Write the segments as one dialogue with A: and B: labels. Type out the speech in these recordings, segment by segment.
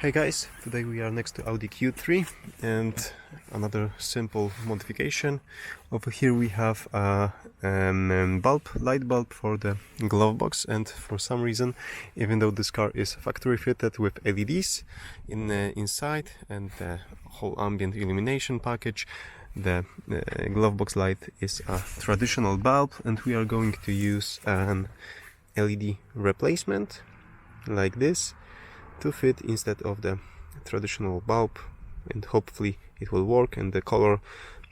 A: Hey guys, today we are next to Audi Q3 and another simple modification. Over here we have a light bulb for the glove box, and for some reason, even though this car is factory fitted with LEDs inside and the whole ambient illumination package, the glove box light is a traditional bulb, and we are going to use an LED replacement like this to fit instead of the traditional bulb, and hopefully it will work and the color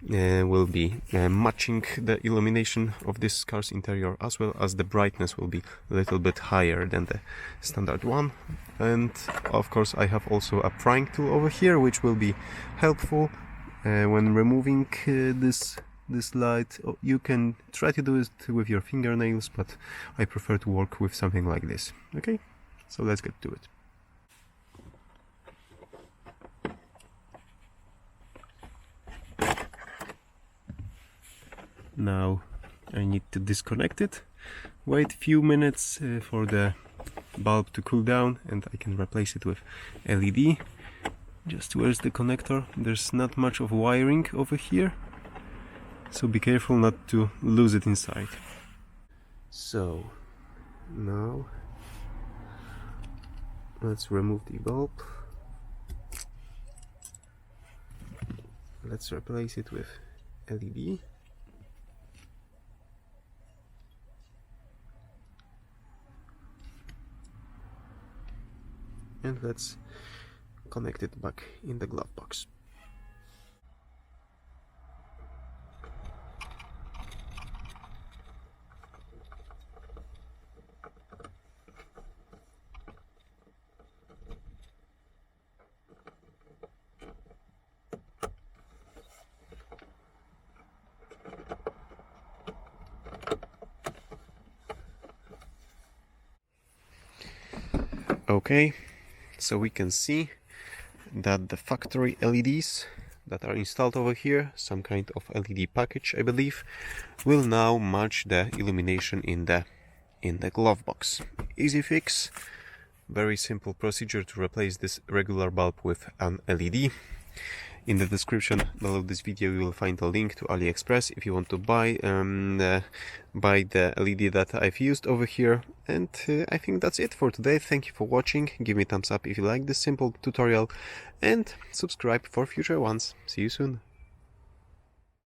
A: will be matching the illumination of this car's interior, as well as the brightness will be a little bit higher than the standard one. And of course I have also a prying tool over here which will be helpful when removing this light. You can try to do it with your fingernails, but I prefer to work with something like this. Okay, so let's get to it. Now I need to disconnect it, wait a few minutes for the bulb to cool down, and I can replace it with LED. Just where's the connector? There's not much of wiring over here, so be careful not to lose it inside. So now let's remove the bulb. Let's replace it with LED. And let's connect it back in the glove box. Okay, so we can see that the factory LEDs that are installed over here, some kind of LED package I believe, will now match the illumination in the glove box. Easy fix, very simple procedure to replace this regular bulb with an LED. In the description below this video you will find a link to AliExpress if you want to buy the LED that I've used over here. And I think that's it for today. Thank you for watching. Give me a thumbs up if you like this simple tutorial, and subscribe for future ones. See you soon.